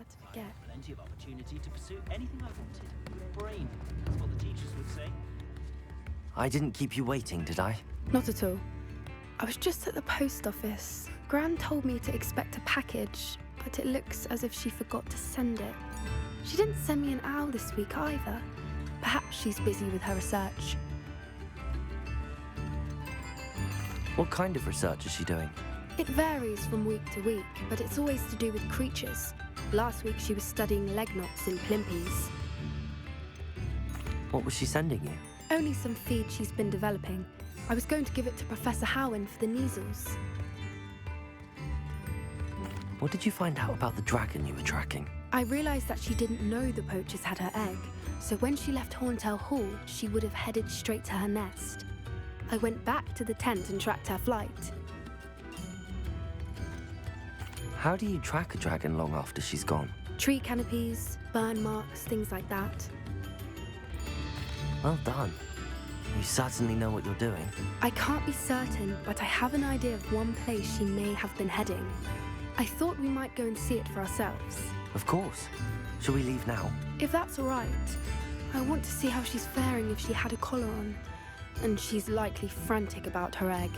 hard to forget. Plenty of opportunity to pursue anything I wanted. Good brain. That's what the teachers would say. I didn't keep you waiting, did I? Not at all. I was just at the post office. Gran told me to expect a package, but it looks as if she forgot to send it. She didn't send me an owl this week either. Perhaps she's busy with her research. What kind of research is she doing? It varies from week to week, but it's always to do with creatures. Last week she was studying leg knots in plimpies. What was she sending you? Only some feed she's been developing. I was going to give it to Professor Howen for the measles. What did you find out about the dragon you were tracking? I realised that she didn't know the poachers had her egg, so when she left Horntail Hall, she would have headed straight to her nest. I went back to the tent and tracked her flight. How do you track a dragon long after she's gone? Tree canopies, burn marks, things like that. Well done. You certainly know what you're doing. I can't be certain, but I have an idea of one place she may have been heading. I thought we might go and see it for ourselves. Of course. Shall we leave now? If that's all right. I want to see how she's faring if she had a collar on. And she's likely frantic about her egg.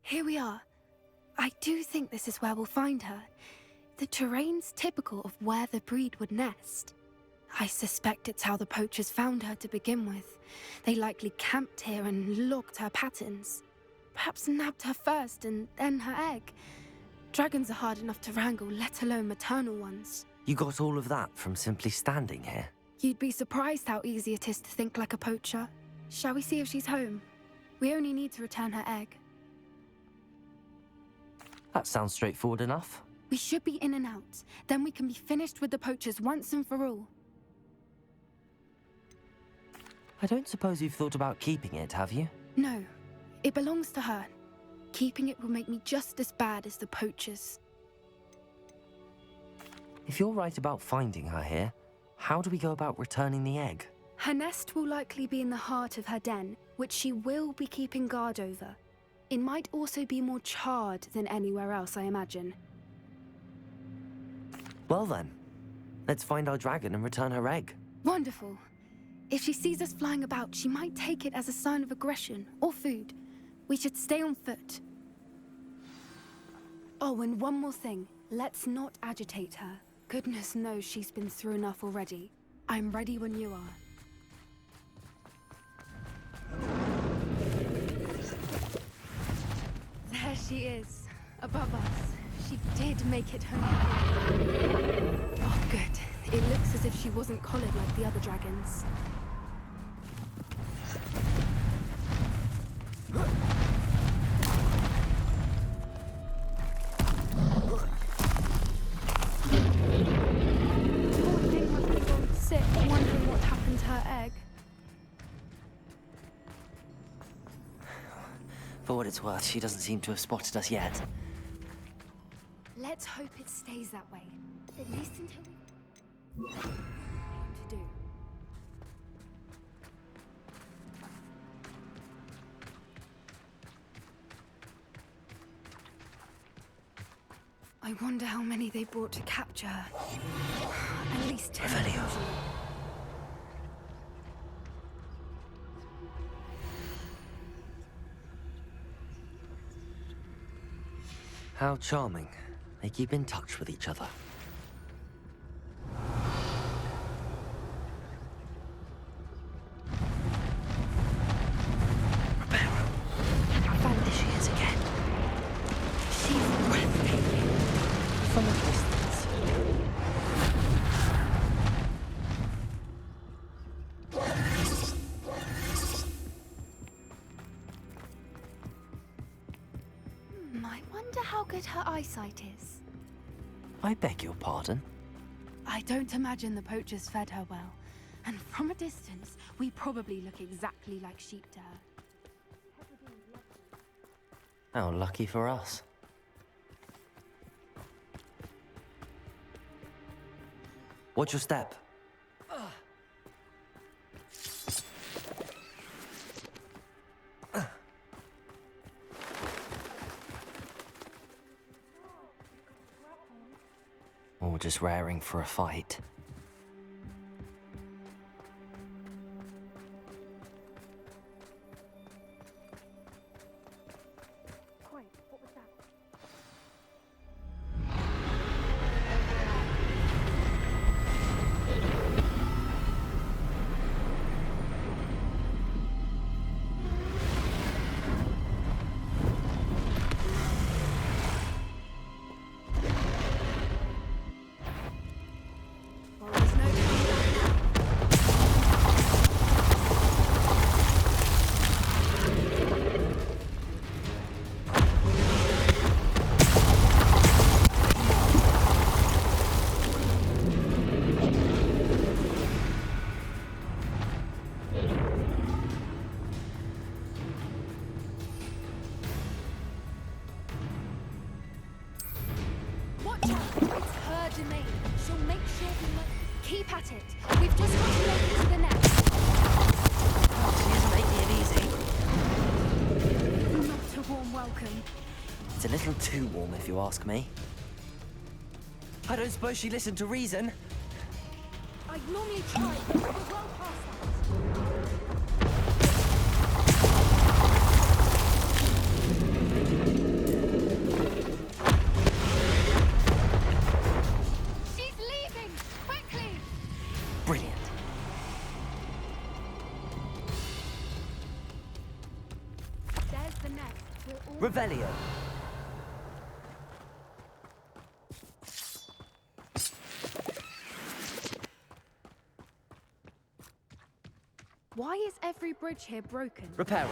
Here we are. I do think this is where we'll find her. The terrain's typical of where the breed would nest. I suspect it's how the poachers found her to begin with. They likely camped here and logged her patterns. Perhaps nabbed her first and then her egg. Dragons are hard enough to wrangle, let alone maternal ones. You got all of that from simply standing here? You'd be surprised how easy it is to think like a poacher. Shall we see if she's home? We only need to return her egg. That sounds straightforward enough. We should be in and out. Then we can be finished with the poachers once and for all. I don't suppose you've thought about keeping it, have you? No. It belongs to her. Keeping it will make me just as bad as the poachers. If you're right about finding her here, how do we go about returning the egg? Her nest will likely be in the heart of her den, which she will be keeping guard over. It might also be more charred than anywhere else, I imagine. Well then, let's find our dragon and return her egg. Wonderful. If she sees us flying about, she might take it as a sign of aggression or food. We should stay on foot. Oh, and one more thing. Let's not agitate her. Goodness knows she's been through enough already. I'm ready when you are. There she is, above us. She did make it home. Oh, good. It looks as if she wasn't collared like the other dragons. Wondering what happened to her egg. For what it's worth, she doesn't seem to have spotted us yet. Let's hope it stays that way. At least until we... to do. I wonder how many they brought to capture her. At least 10. Revelio. How charming. They keep in touch with each other. There she is again. She's breathtaking. From a distance. I wonder how good her eyesight is. I beg your pardon? I don't imagine the poachers fed her well. And from a distance, we probably look exactly like sheep to her. How lucky for us. Watch your step. Or just raring for a fight. Quiet, what was that? Well, there's no coming back now. Watch out! It's her domain. She'll make sure we let... Keep at it. We've just got to make it to the nest. She isn't making it easy. Not a warm welcome. It's a little too warm, if you ask me. I don't suppose she listened to reason. I'd normally try, but we're well past that. She's leaving! Quickly! Brilliant. There's the nest. We're all... Revelio. Why is every bridge here broken? Reparo.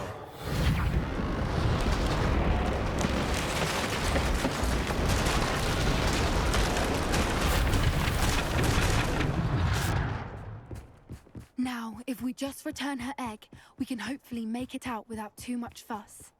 Now, if we just return her egg, we can hopefully make it out without too much fuss.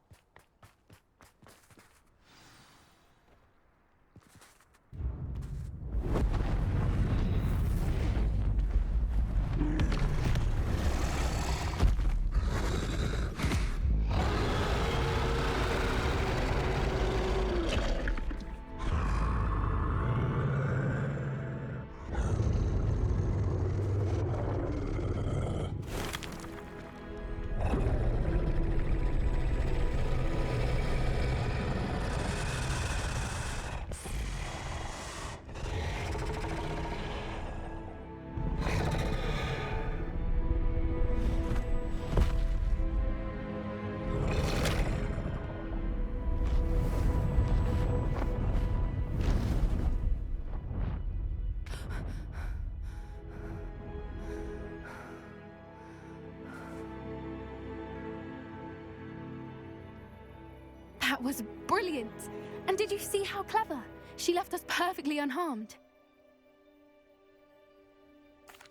That was brilliant! And did you see how clever? She left us perfectly unharmed.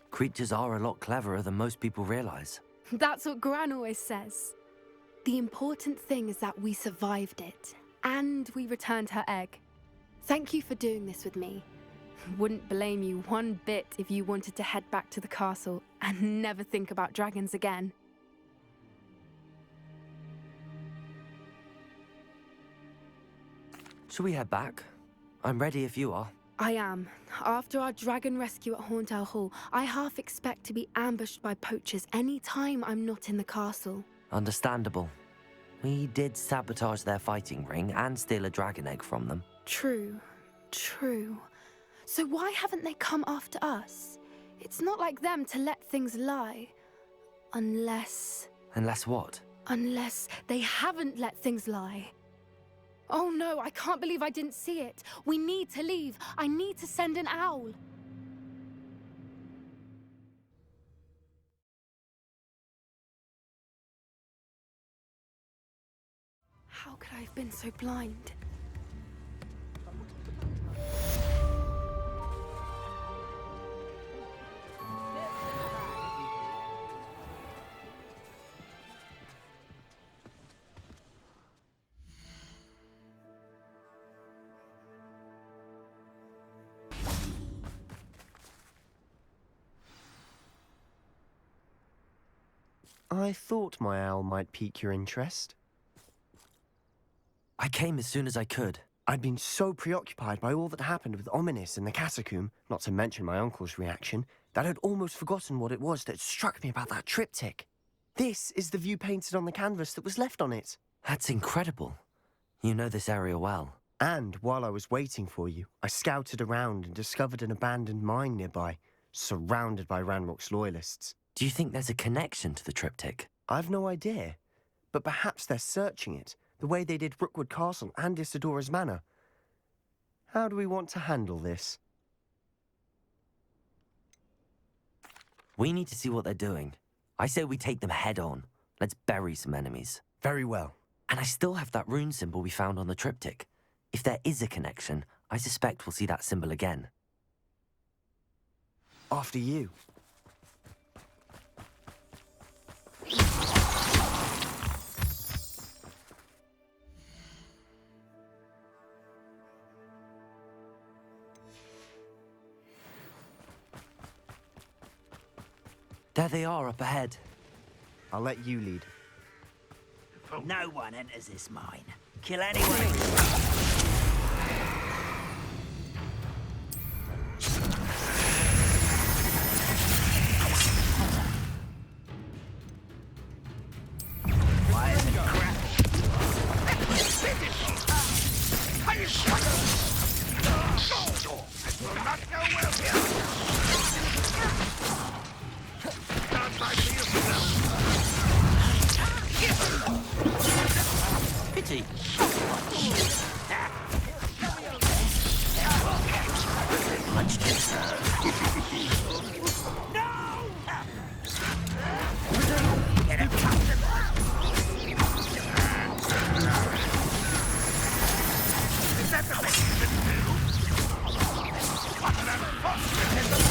Creatures are a lot cleverer than most people realize. That's what Gran always says. The important thing is that we survived it, and we returned her egg. Thank you for doing this with me. Wouldn't blame you one bit if you wanted to head back to the castle and never think about dragons again. Shall we head back? I'm ready if you are. I am. After our dragon rescue at Hauntel Hall, I half expect to be ambushed by poachers any time I'm not in the castle. Understandable. We did sabotage their fighting ring and steal a dragon egg from them. True. True. So why haven't they come after us? It's not like them to let things lie. Unless what? Unless they haven't let things lie. Oh no, I can't believe I didn't see it. We need to leave. I need to send an owl. How could I have been so blind? I thought my owl might pique your interest. I came as soon as I could. I'd been so preoccupied by all that happened with Ominis and the catacomb, not to mention my uncle's reaction, that I'd almost forgotten what it was that struck me about that triptych. This is the view painted on the canvas that was left on it. That's incredible. You know this area well. And while I was waiting for you, I scouted around and discovered an abandoned mine nearby, surrounded by Ranrock's loyalists. Do you think there's a connection to the triptych? I've no idea, but perhaps they're searching it, the way they did Rookwood Castle and Isidora's Manor. How do we want to handle this? We need to see what they're doing. I say we take them head on. Let's bury some enemies. Very well. And I still have that rune symbol we found on the triptych. If there is a connection, I suspect we'll see that symbol again. After you. There they are up ahead. I'll let you lead. No one enters this mine. Kill anyone. Why is it crap? Will not go well here. Not my Pity. Much No! Get him, Captain! Is that the best you can do? What an unfortunate...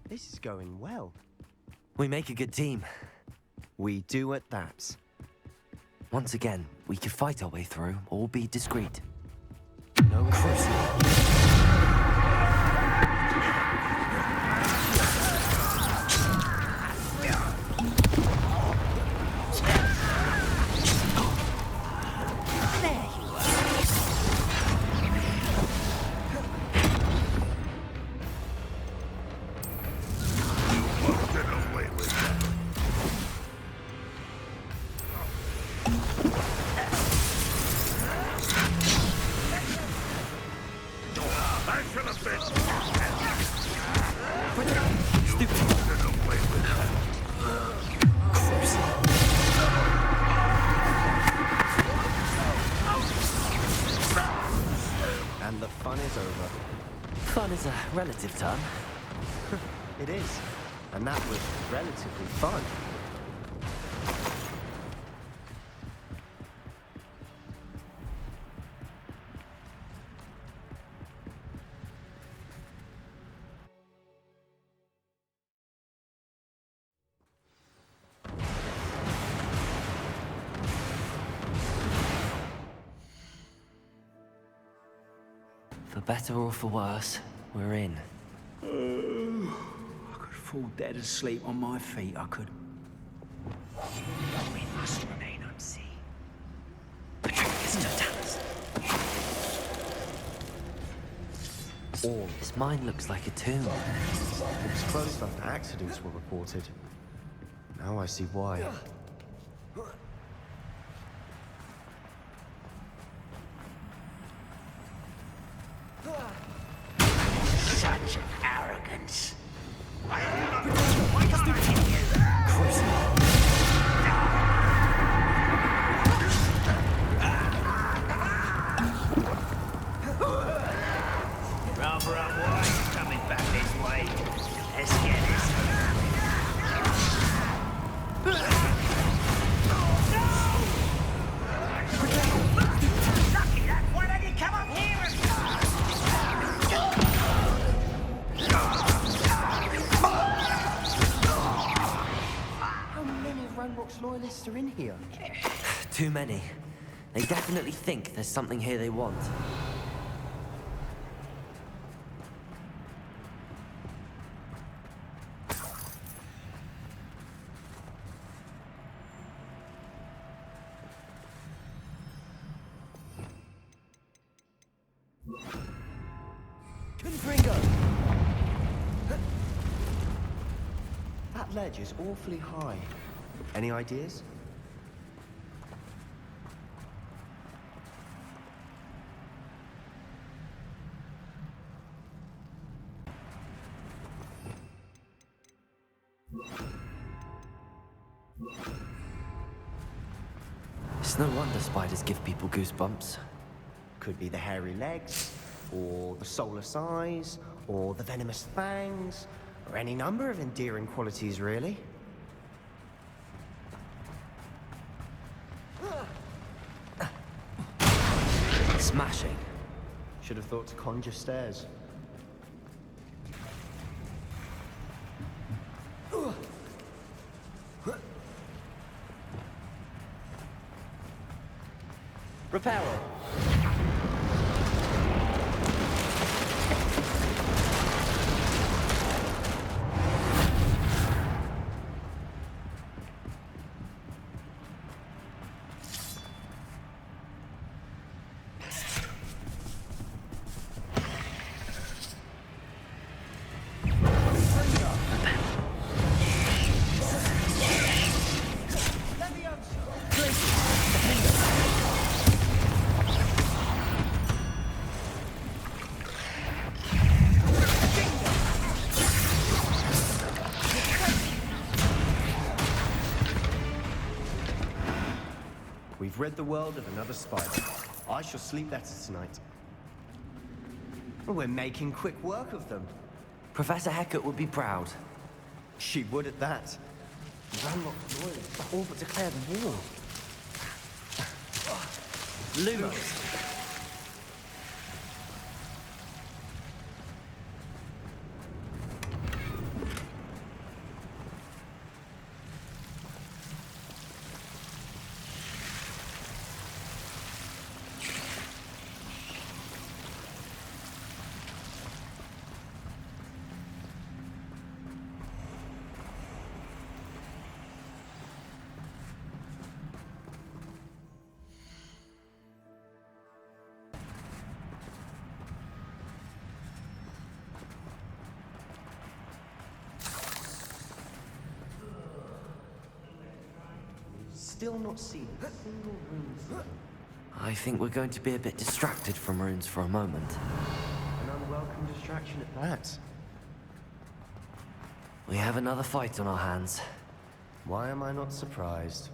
This is going well. We make a good team. We do at that. Once again, we could fight our way through or be discreet. No crucial. And the fun is over. Fun is a relative term. It is. And that was relatively fun. For better or for worse, we're in. I could fall dead asleep on my feet, I could. We must remain unseen. Patricius to Talus. All. This mine looks like a tomb. It was closed after accidents were reported. Now I see why. Such arrogance. Hogwarts loyalists are in here? Too many. They definitely think there's something here they want. That ledge is awfully high. Any ideas? It's no wonder spiders give people goosebumps. Could be the hairy legs, or the soulless eyes, or the venomous fangs, or any number of endearing qualities, really. Smashing. Should have thought to conjure stairs. Reparo. We've rid the world of another spider. I shall sleep better tonight. We're making quick work of them. Professor Hecat would be proud. She would at that. Landlocked loyalists all but declared war. Lumos. Still not seen a single rune. I think we're going to be a bit distracted from runes for a moment. An unwelcome distraction at that. We have another fight on our hands. Why am I not surprised?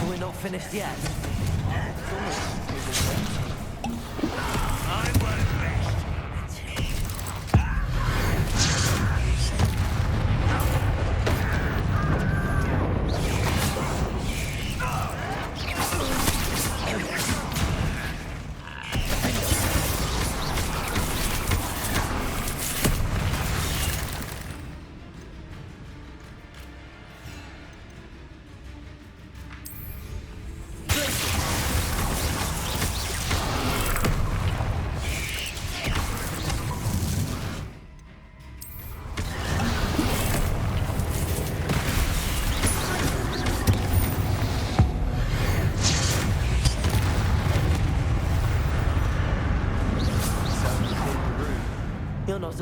We're not finished yet.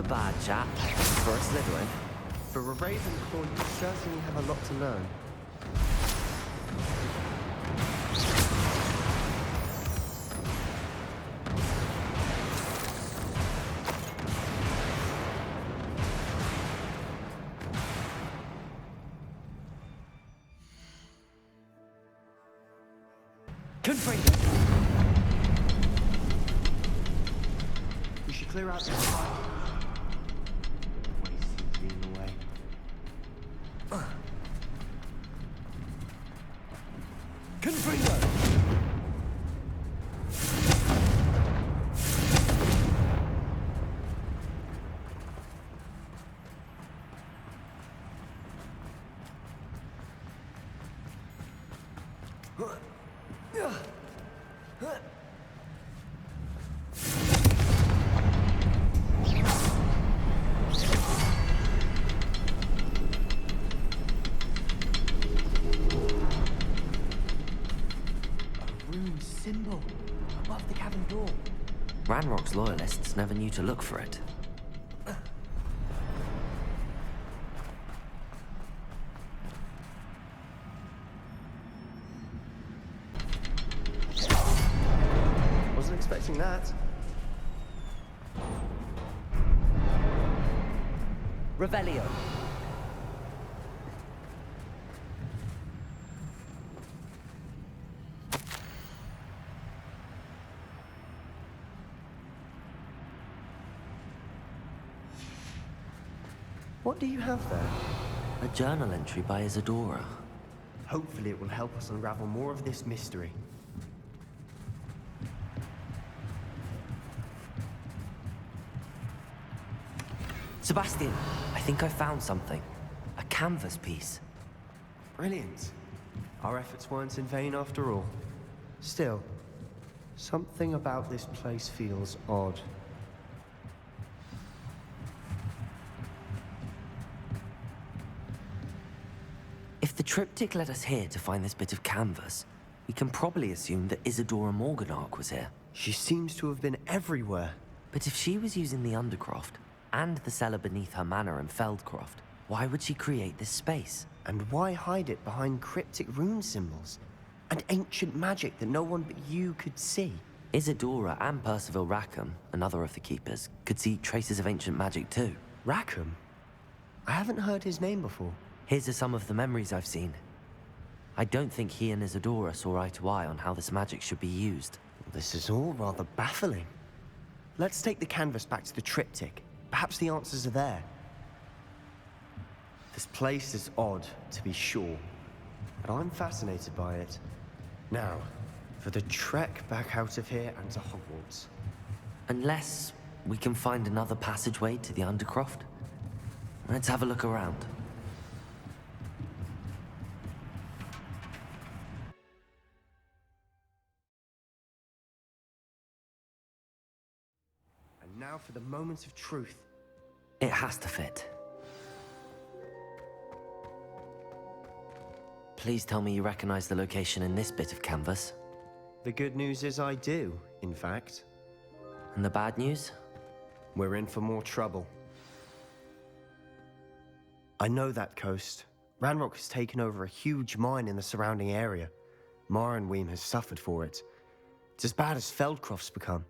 a bad chap. For a Slytherin. For a Ravenclaw, you certainly have a lot to learn. Confringo! We should clear out the fire. Wasting being away. Confringo! Symbol above the cabin door. Ranrock's loyalists never knew to look for it. Wasn't expecting that. Revelio. What do you have there? A journal entry by Isadora. Hopefully it will help us unravel more of this mystery. Sebastian, I think I found something. A canvas piece. Brilliant. Our efforts weren't in vain after all. Still, something about this place feels odd. If the triptych led us here to find this bit of canvas, we can probably assume that Isadora Morganach was here. She seems to have been everywhere. But if she was using the Undercroft, and the cellar beneath her manor in Feldcroft, why would she create this space? And why hide it behind cryptic rune symbols? And ancient magic that no one but you could see? Isadora and Percival Rackham, another of the Keepers, could see traces of ancient magic too. Rackham? I haven't heard his name before. His are some of the memories I've seen. I don't think he and Isadora saw eye to eye on how this magic should be used. This is all rather baffling. Let's take the canvas back to the triptych. Perhaps the answers are there. This place is odd, to be sure, but I'm fascinated by it. Now, for the trek back out of here and to Hogwarts. Unless we can find another passageway to the Undercroft. Let's have a look around. And now for the moment of truth. It has to fit. Please tell me you recognize the location in this bit of canvas. The good news is I do, in fact. And the bad news? We're in for more trouble. I know that coast. Ranrock has taken over a huge mine in the surrounding area. Marrenweem has suffered for it. It's as bad as Feldcroft's become.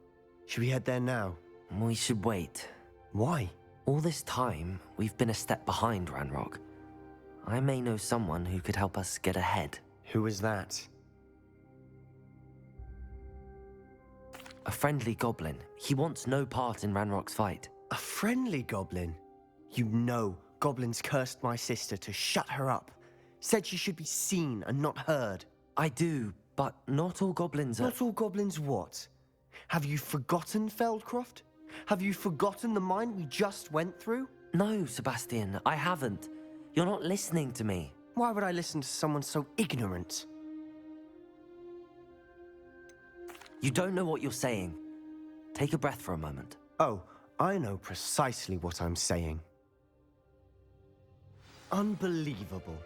Should we head there now? We should wait. Why? All this time, we've been a step behind Ranrock. I may know someone who could help us get ahead. Who is that? A friendly goblin. He wants no part in Ranrock's fight. A friendly goblin? You know goblins cursed my sister to shut her up. Said she should be seen and not heard. I do, but not all goblins are... Not all goblins what? Have you forgotten Feldcroft? Have you forgotten the mine we just went through? No, Sebastian, I haven't. You're not listening to me. Why would I listen to someone so ignorant? You don't know what you're saying. Take a breath for a moment. Oh, I know precisely what I'm saying. Unbelievable.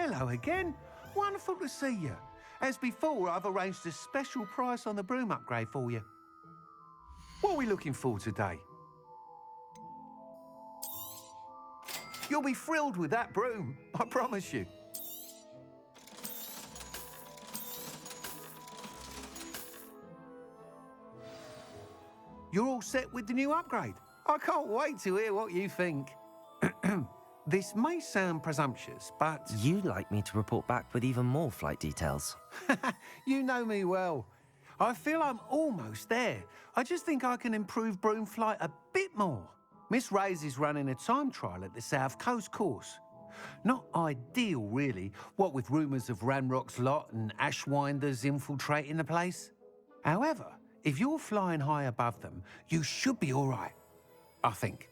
Hello again. Wonderful to see you. As before, I've arranged a special price on the broom upgrade for you. What are we looking for today? You'll be thrilled with that broom, I promise you. You're all set with the new upgrade. I can't wait to hear what you think. This may sound presumptuous, but... You'd like me to report back with even more flight details. You know me well. I feel I'm almost there. I just think I can improve broom flight a bit more. Miss Ray's is running a time trial at the South Coast course. Not ideal, really, what with rumours of Ranrock's lot and Ashwinders infiltrating the place. However, if you're flying high above them, you should be all right, I think.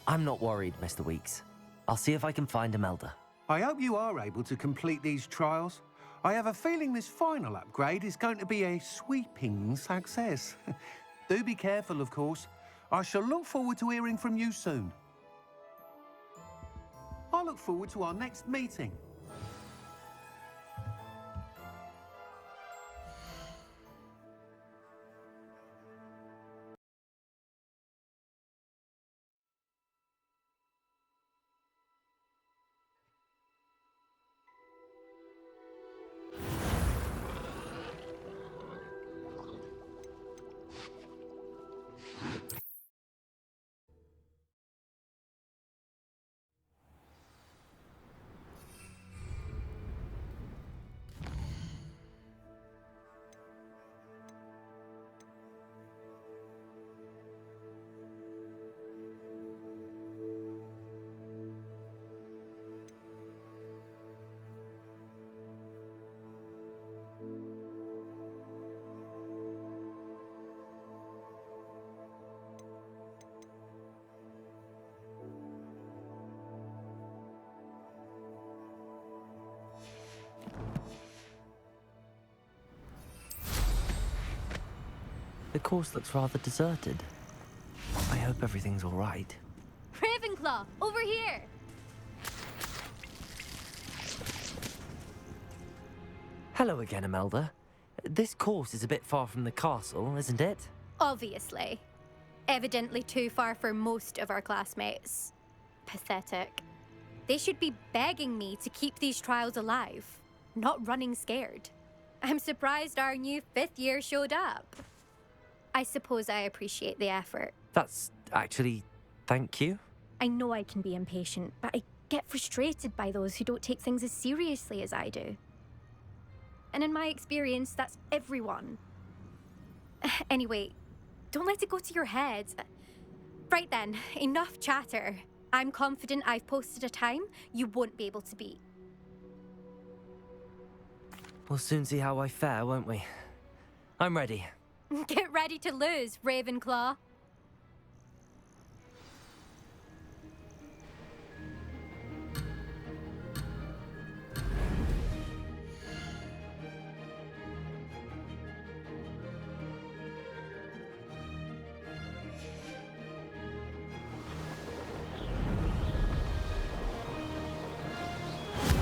I'm not worried, Mr. Weeks. I'll see if I can find Imelda. I hope you are able to complete these trials. I have a feeling this final upgrade is going to be a sweeping success. Do be careful, of course. I shall look forward to hearing from you soon. I look forward to our next meeting. The course looks rather deserted. I hope everything's all right. Ravenclaw, over here! Hello again, Imelda. This course is a bit far from the castle, isn't it? Obviously. Evidently too far for most of our classmates. Pathetic. They should be begging me to keep these trials alive, not running scared. I'm surprised our new 5th year showed up. I suppose I appreciate the effort. That's actually... thank you. I know I can be impatient, but I get frustrated by those who don't take things as seriously as I do. And in my experience, that's everyone. Anyway, don't let it go to your head. Right then, enough chatter. I'm confident I've posted a time you won't be able to beat. We'll soon see how I fare, won't we? I'm ready. Get ready to lose, Ravenclaw.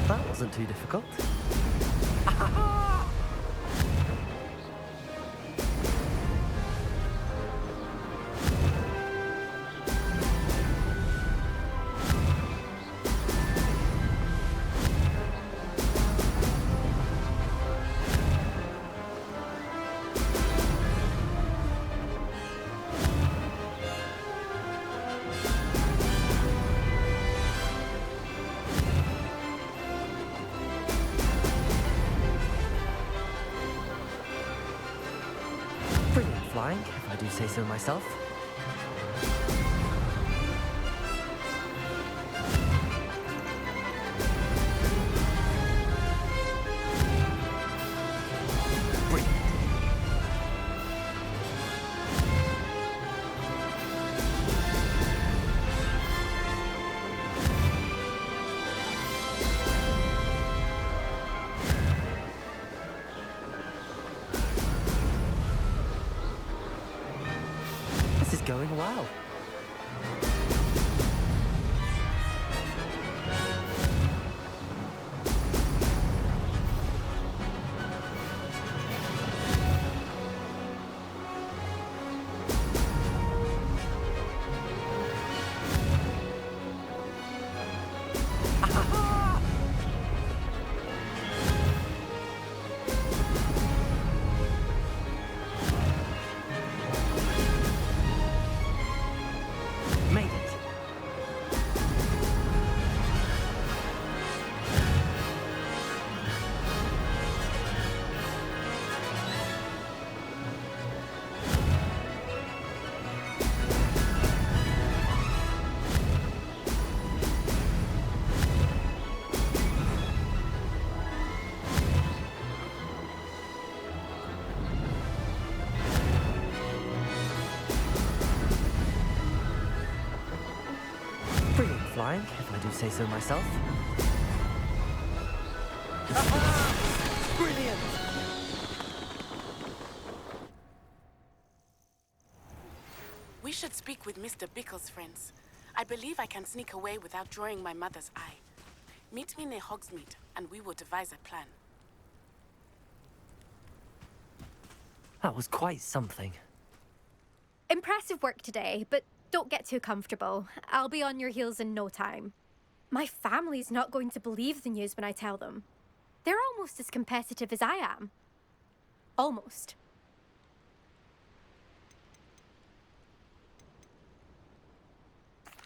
That wasn't too difficult. Brilliant flying, if I do say so myself. Brilliant. Made it. Brilliant flying, if I do say so myself. Brilliant! We should speak with Mr. Bickle's friends. I believe I can sneak away without drawing my mother's eye. Meet me near Hogsmeade, and we will devise a plan. That was quite something. Impressive work today, but don't get too comfortable. I'll be on your heels in no time. My family's not going to believe the news when I tell them. They're almost as competitive as I am. Almost.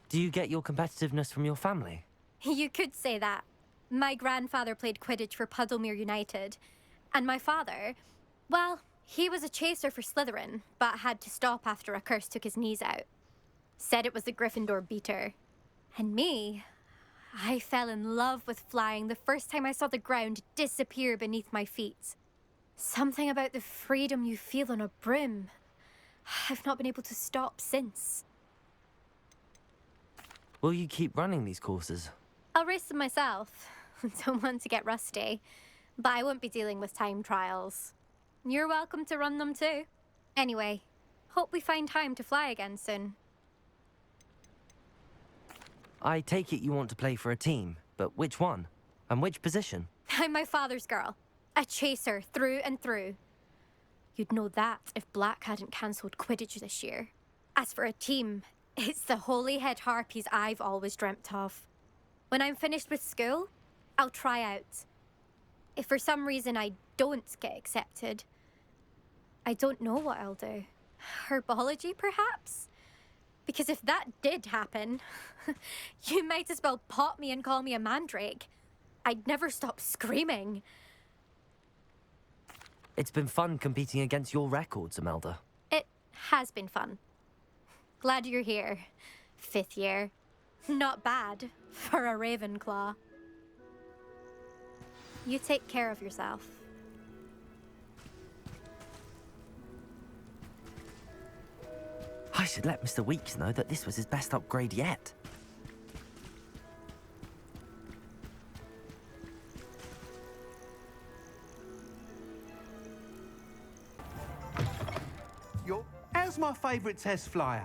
Do you get your competitiveness from your family? You could say that. My grandfather played Quidditch for Puddlemere United. And my father, well, he was a chaser for Slytherin, but had to stop after a curse took his knees out. Said it was the Gryffindor beater. And me, I fell in love with flying the first time I saw the ground disappear beneath my feet. Something about the freedom you feel on a broom. I've not been able to stop since. Will you keep running these courses? I'll race them myself. Don't want to get rusty. But I won't be dealing with time trials. You're welcome to run them too. Anyway, hope we find time to fly again soon. I take it you want to play for a team, but which one? And which position? I'm my father's girl. A chaser through and through. You'd know that if Black hadn't cancelled Quidditch this year. As for a team, it's the Holyhead Harpies I've always dreamt of. When I'm finished with school, I'll try out. If for some reason I don't get accepted, I don't know what I'll do. Herbology, perhaps? Because if that did happen, you might as well pot me and call me a mandrake. I'd never stop screaming. It's been fun competing against your records, Imelda. It has been fun. Glad you're here. 5th year. Not bad for a Ravenclaw. You take care of yourself. I should let Mr. Weeks know that this was his best upgrade yet. How's my favourite test flyer?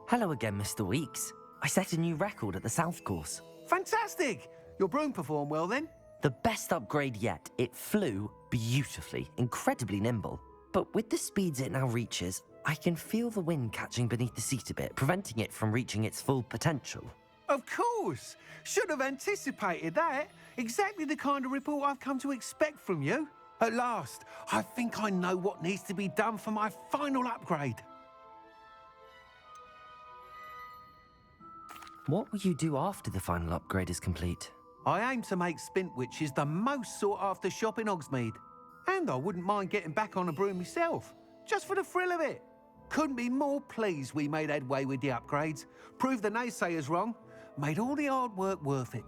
Hello again, Mr. Weeks. I set a new record at the South Course. Fantastic! Your broom performed well then? The best upgrade yet. It flew beautifully, incredibly nimble. But with the speeds it now reaches, I can feel the wind catching beneath the seat a bit, preventing it from reaching its full potential. Of course! Should have anticipated that. Exactly the kind of report I've come to expect from you. At last, I think I know what needs to be done for my final upgrade. What will you do after the final upgrade is complete? I aim to make Spintwitches the most sought-after shop in Hogsmeade. And I wouldn't mind getting back on a broom myself, just for the thrill of it. Couldn't be more pleased we made headway with the upgrades, proved the naysayers wrong, made all the hard work worth it.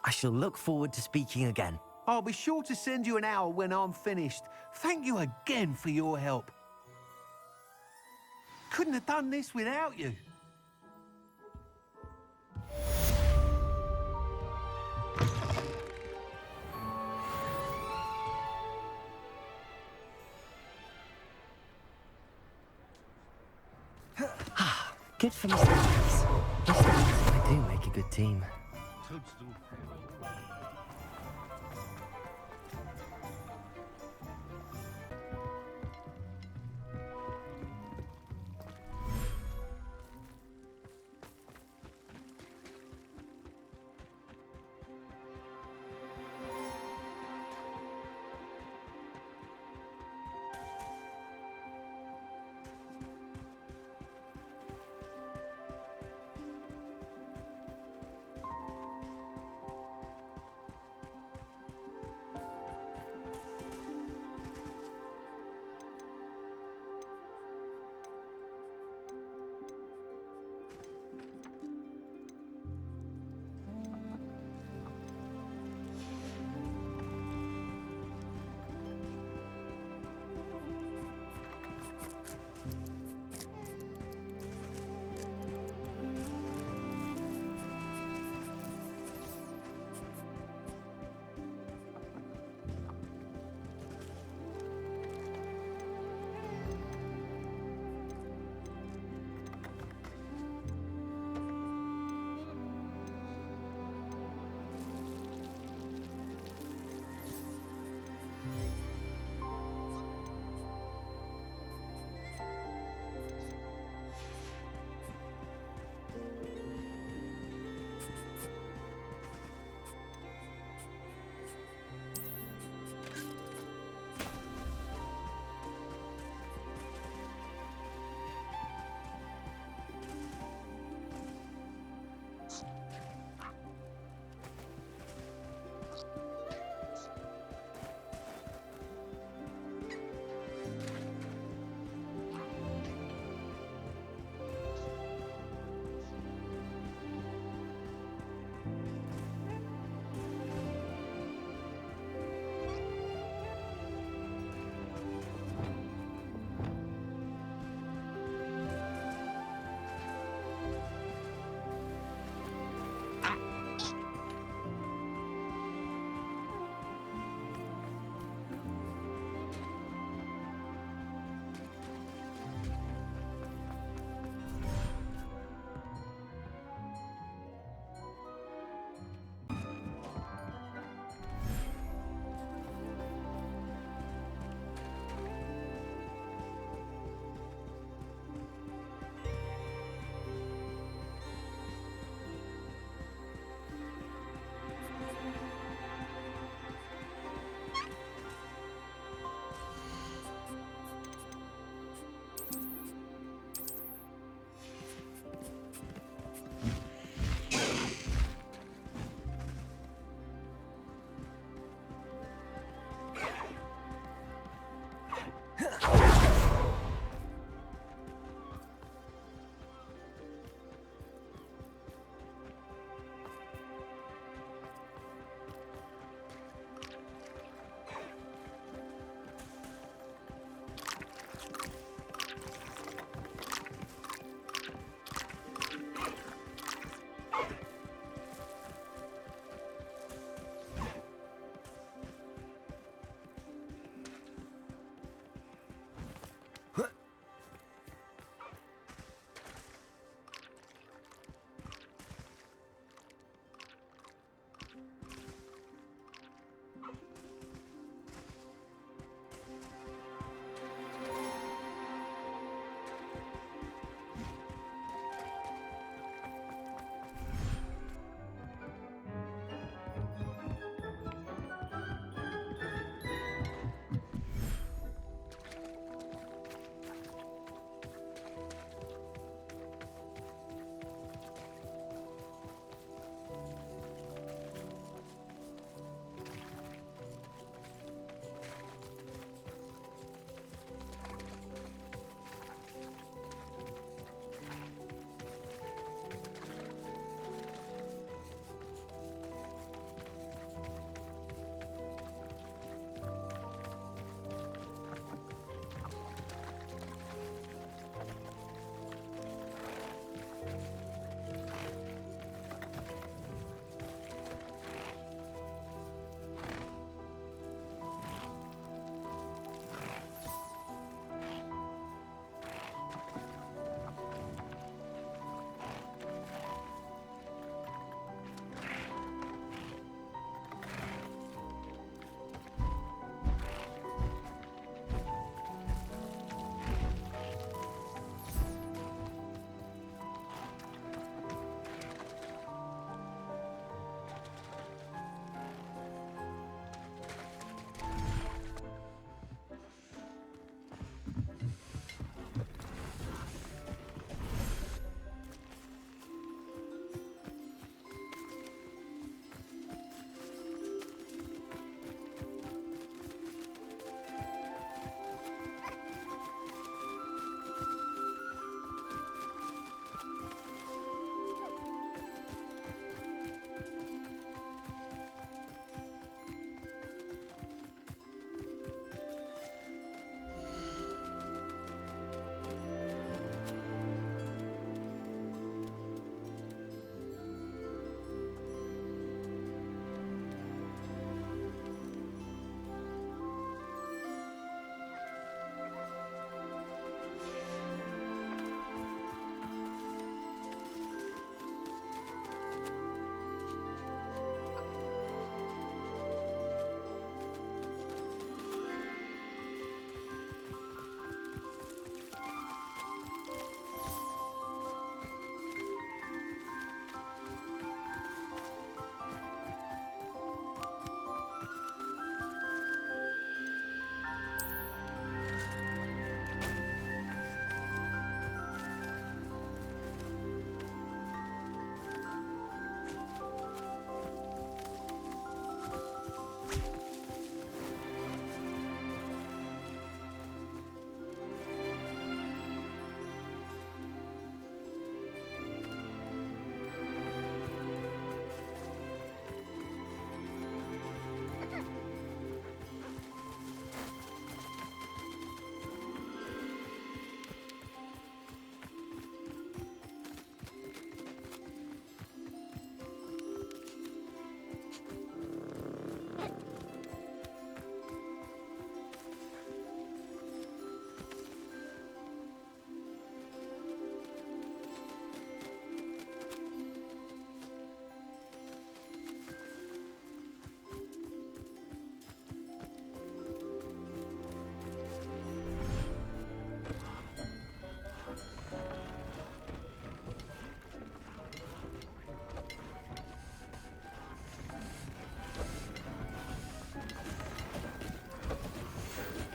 I shall look forward to speaking again. I'll be sure to send you an hour when I'm finished. Thank you again for your help. Couldn't have done this without you. Good for Mr. Weeks. Mr. Weeks and I do make a good team.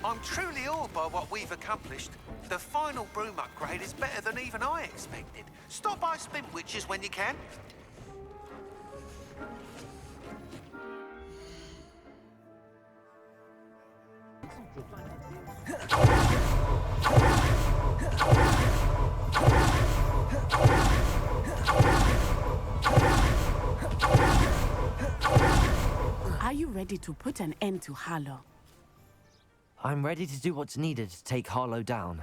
I'm truly awed by what we've accomplished. The final broom upgrade is better than even I expected. Stop by Spintwitches when you can. Are you ready to put an end to Harlow? I'm ready to do what's needed to take Harlow down.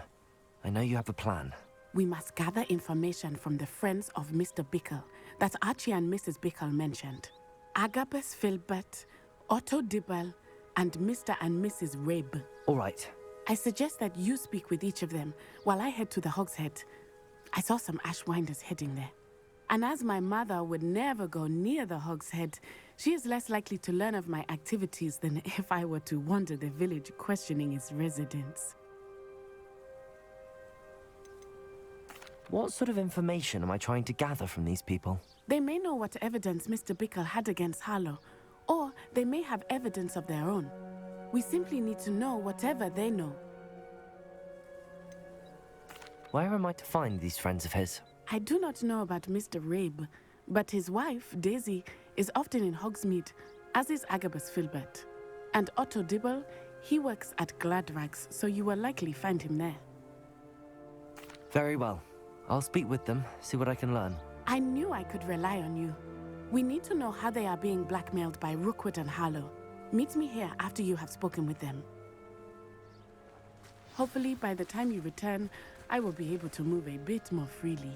I know you have a plan. We must gather information from the friends of Mr. Bickle that Archie and Mrs. Bickle mentioned. Agabus Filbert, Otto Dibble, and Mr. and Mrs. Rabe. All right. I suggest that you speak with each of them while I head to the Hogshead. I saw some Ashwinders heading there. And as my mother would never go near the Hogshead, she is less likely to learn of my activities than if I were to wander the village questioning its residents. What sort of information am I trying to gather from these people? They may know what evidence Mr. Bickle had against Harlow, or they may have evidence of their own. We simply need to know whatever they know. Where am I to find these friends of his? I do not know about Mr. Rabe, but his wife, Daisy, is often in Hogsmeade, as is Agabus Filbert. And Otto Dibble, he works at Gladrags, so you will likely find him there. Very well. I'll speak with them, see what I can learn. I knew I could rely on you. We need to know how they are being blackmailed by Rookwood and Harlow. Meet me here after you have spoken with them. Hopefully, by the time you return, I will be able to move a bit more freely.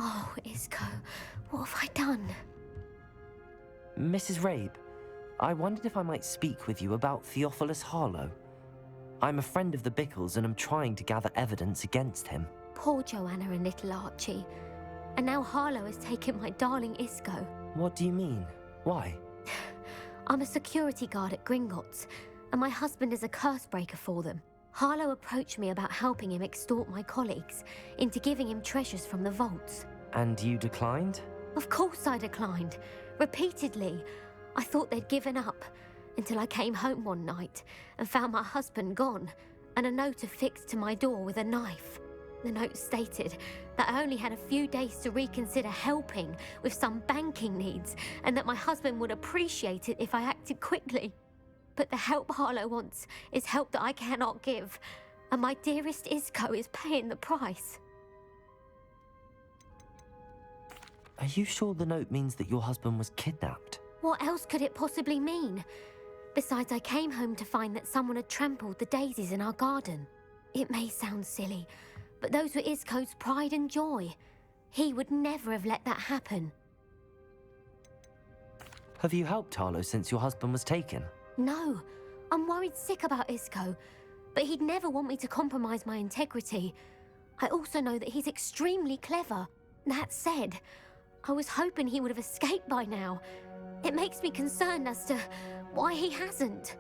Oh, Isco, what have I done? Mrs. Rabe, I wondered if I might speak with you about Theophilus Harlow. I'm a friend of the Bickles and I'm trying to gather evidence against him. Poor Joanna and little Archie. And now Harlow has taken my darling Isco. What do you mean? Why? I'm a security guard at Gringotts, and my husband is a curse breaker for them. Harlow approached me about helping him extort my colleagues into giving him treasures from the vaults. And you declined? Of course I declined. Repeatedly. I thought they'd given up, until I came home one night and found my husband gone, and a note affixed to my door with a knife. The note stated that I only had a few days to reconsider helping with some banking needs, and that my husband would appreciate it if I acted quickly. But the help Harlow wants is help that I cannot give, and my dearest Isco is paying the price. Are you sure the note means that your husband was kidnapped? What else could it possibly mean? Besides, I came home to find that someone had trampled the daisies in our garden. It may sound silly, but those were Isco's pride and joy. He would never have let that happen. Have you helped Harlow since your husband was taken? No, I'm worried sick about Isco, but he'd never want me to compromise my integrity. I also know that he's extremely clever. That said, I was hoping he would have escaped by now. It makes me concerned as to why he hasn't.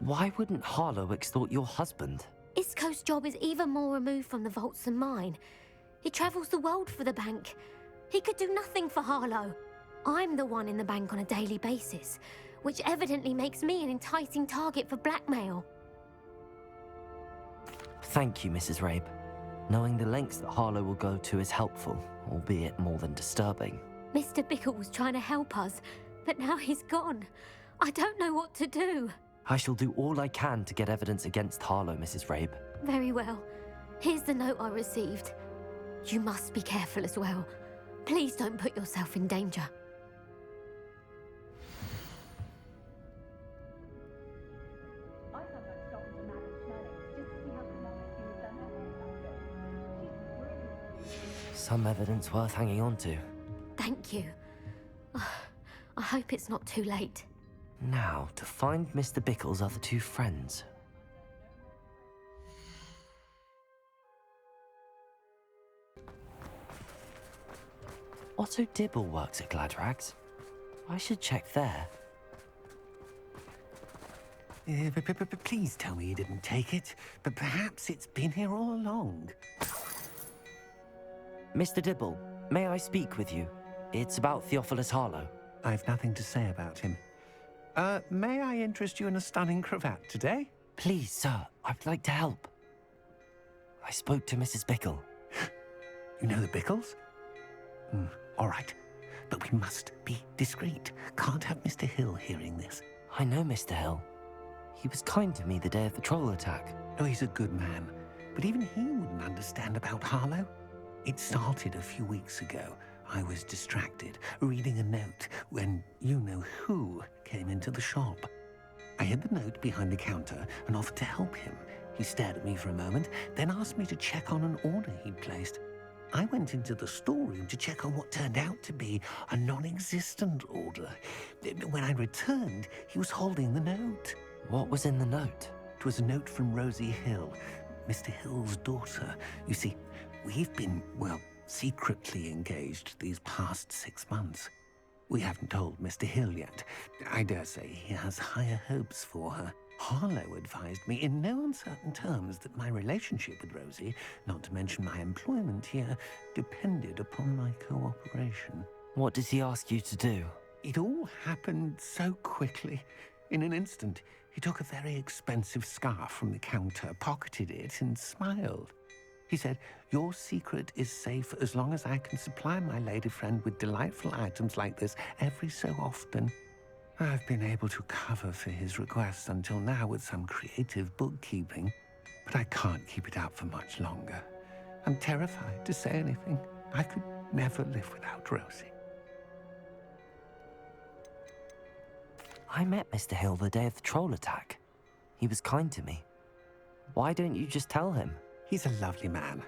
Why wouldn't Harlow extort your husband? Isco's job is even more removed from the vaults than mine. He travels the world for the bank. He could do nothing for Harlow. I'm the one in the bank on a daily basis, which evidently makes me an enticing target for blackmail. Thank you, Mrs. Rabe. Knowing the lengths that Harlow will go to is helpful, albeit more than disturbing. Mr. Bickle was trying to help us, but now he's gone. I don't know what to do. I shall do all I can to get evidence against Harlow, Mrs. Rabe. Very well. Here's the note I received. You must be careful as well. Please don't put yourself in danger. Some evidence worth hanging on to. Thank you. I hope it's not too late. Now, to find Mr. Bickle's other two friends. Otto Dibble works at Gladrags. I should check there. Please tell me you didn't take it, but perhaps it's been here all along. Mr. Dibble, may I speak with you? It's about Theophilus Harlow. I've nothing to say about him. May I interest you in a stunning cravat today? Please, sir, I'd like to help. I spoke to Mrs. Bickle. You know the Bickles? All right, but we must be discreet. Can't have Mr. Hill hearing this. I know Mr. Hill. He was kind to me the day of the troll attack. Oh, he's a good man, but even he wouldn't understand about Harlow. It started a few weeks ago. I was distracted, reading a note, when you-know-who came into the shop. I hid the note behind the counter and offered to help him. He stared at me for a moment, then asked me to check on an order he'd placed. I went into the storeroom to check on what turned out to be a non-existent order. When I returned, he was holding the note. What was in the note? It was a note from Rosie Hill, Mr. Hill's daughter. You see, we've been, well, secretly engaged these past 6 months. We haven't told Mr. Hill yet. I dare say he has higher hopes for her. Harlow advised me in no uncertain terms that my relationship with Rosie, not to mention my employment here, depended upon my cooperation. What did he ask you to do? It all happened so quickly. In an instant, he took a very expensive scarf from the counter, pocketed it, and smiled. He said, "Your secret is safe as long as I can supply my lady friend with delightful items like this every so often." I've been able to cover for his requests until now with some creative bookkeeping, but I can't keep it up for much longer. I'm terrified to say anything. I could never live without Rosie. I met Mr. Hill the day of the troll attack. He was kind to me. Why don't you just tell him? He's a lovely man,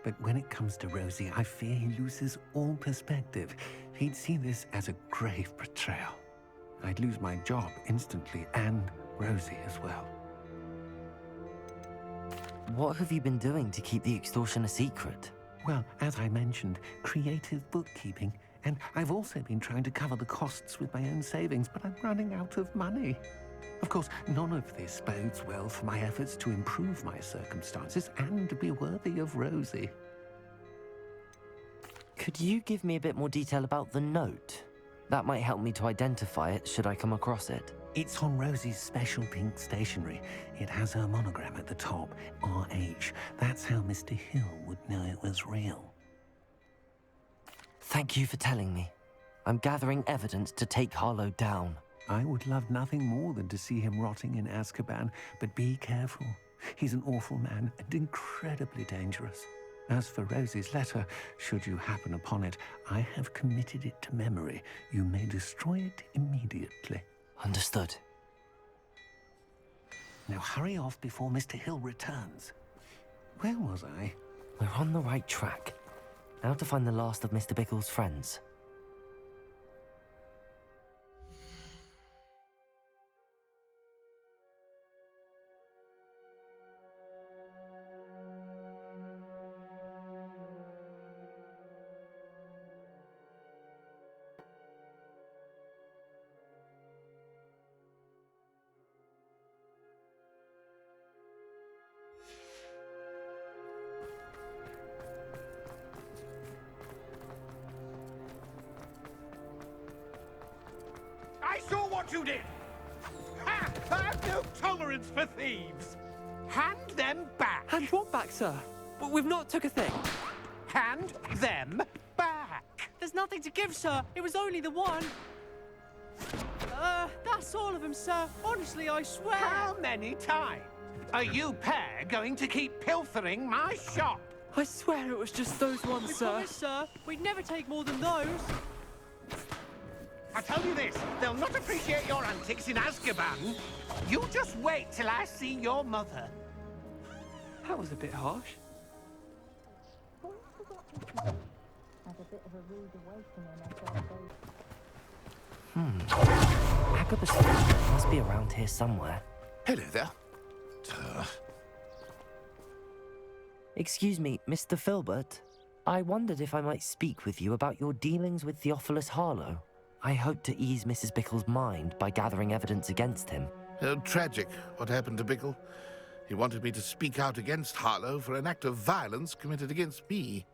but when it comes to Rosie, I fear he loses all perspective. He'd see this as a grave betrayal. I'd lose my job instantly, and Rosie as well. What have you been doing to keep the extortion a secret? Well, as I mentioned, creative bookkeeping, and I've also been trying to cover the costs with my own savings, but I'm running out of money. Of course, none of this bodes well for my efforts to improve my circumstances and to be worthy of Rosie. Could you give me a bit more detail about the note? That might help me to identify it should I come across it. It's on Rosie's special pink stationery. It has her monogram at the top, RH. That's how Mr. Hill would know it was real. Thank you for telling me. I'm gathering evidence to take Harlow down. I would love nothing more than to see him rotting in Azkaban, but be careful. He's an awful man and incredibly dangerous. As for Rosie's letter, should you happen upon it, I have committed it to memory. You may destroy it immediately. Understood. Now hurry off before Mr. Hill returns. Where was I? We're on the right track. Now to find the last of Mr. Bickle's friends. I saw what you did! Ha! I have no tolerance for thieves! Hand them back! Hand what back, sir? We've not took a thing. Hand them back! There's nothing to give, sir. It was only the one. That's all of them, sir. Honestly, I swear. How many times are you pair going to keep pilfering my shop? I swear it was just those ones, We sir. promise, sir. We'd never take more than those. I tell you this, they'll not appreciate your antics in Azkaban. You just wait till I see your mother. That was a bit harsh. Agabus friend must be around here somewhere. Hello there. Excuse me, Mr. Filbert. I wondered if I might speak with you about your dealings with Theophilus Harlow. I hoped to ease Mrs. Bickle's mind by gathering evidence against him. Tragic, what happened to Bickle. He wanted me to speak out against Harlow for an act of violence committed against me.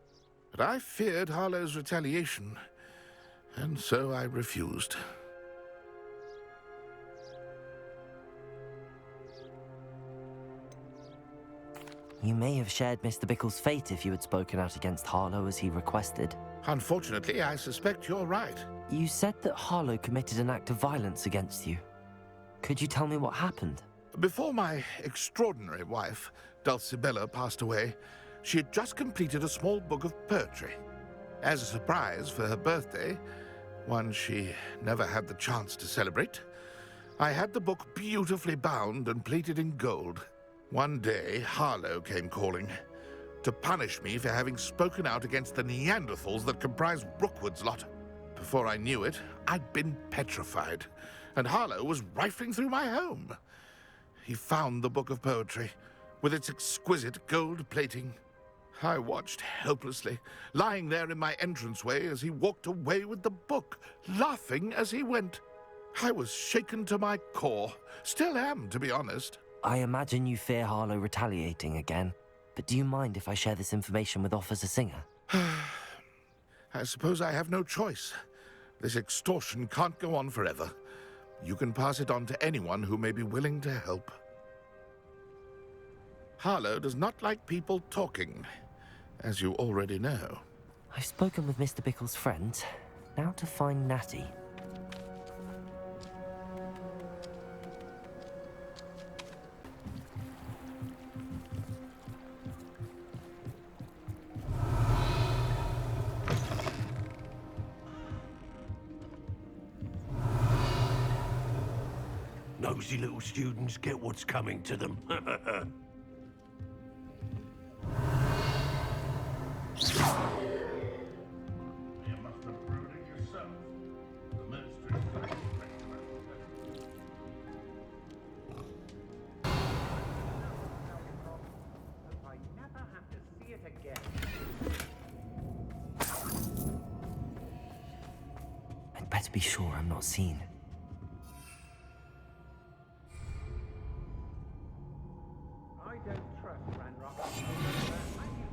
But I feared Harlow's retaliation, and so I refused. You may have shared Mr. Bickle's fate if you had spoken out against Harlow as he requested. Unfortunately, I suspect you're right. You said that Harlow committed an act of violence against you. Could you tell me what happened? Before my extraordinary wife, Dulcibella, passed away, she had just completed a small book of poetry. As a surprise for her birthday, one she never had the chance to celebrate, I had the book beautifully bound and plated in gold. One day, Harlow came calling to punish me for having spoken out against the Neanderthals that comprise Rookwood's lot. Before I knew it, I'd been petrified, and Harlow was rifling through my home. He found the book of poetry, with its exquisite gold plating. I watched helplessly, lying there in my entranceway as he walked away with the book, laughing as he went. I was shaken to my core. Still am, to be honest. I imagine you fear Harlow retaliating again, but do you mind if I share this information with Officer Singer? I suppose I have no choice. This extortion can't go on forever. You can pass it on to anyone who may be willing to help. Harlow does not like people talking, as you already know. I've spoken with Mr. Bickle's friends. Now to find Natty. Nosy little students get what's coming to them. I'd better be sure I'm not seen.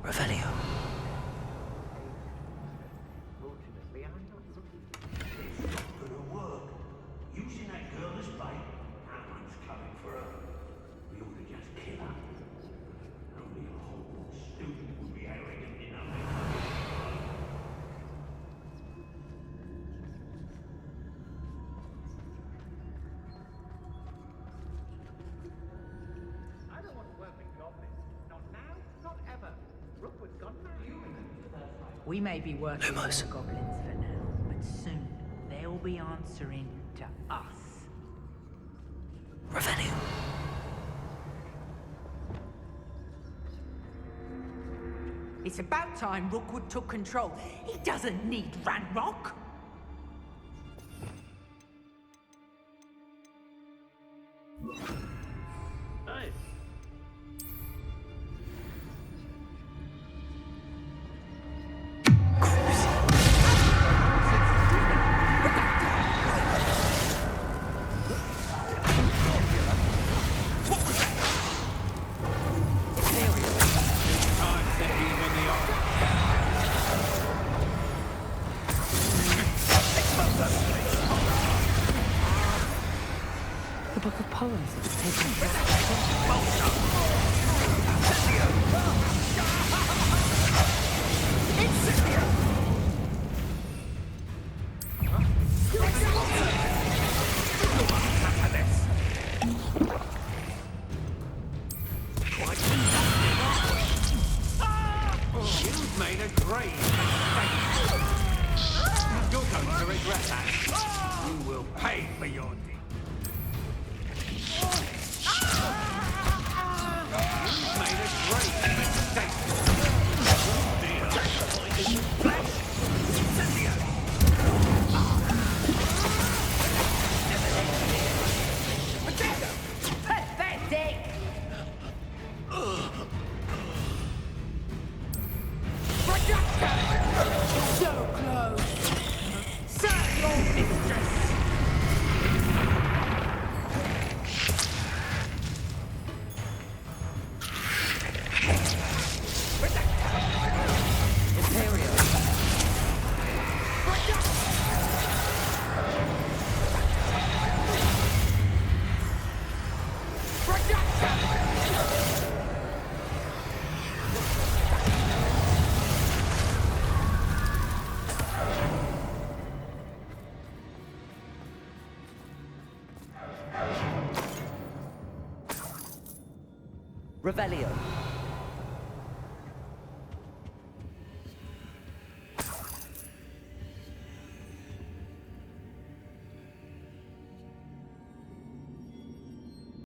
Revelio. Gonna work. Using that girl as bait. That one's coming for her. We ought to just kill her. Only a Hogwarts student would be arrogant enough to come in. I don't want to work with goblins. Not now, not ever. Rookwood's gone mad. We may be working with the goblins for now, but soon they'll be answering to us. Revelio. It's about time Rookwood took control. He doesn't need Ranrock. Hey. The book of poems that's taken. You've made a grave mistake. You're going to regret that. You will pay for your deed. You've made a grave mistake. Flesh. Pathetic! So close! Serve your mistress! Revelio.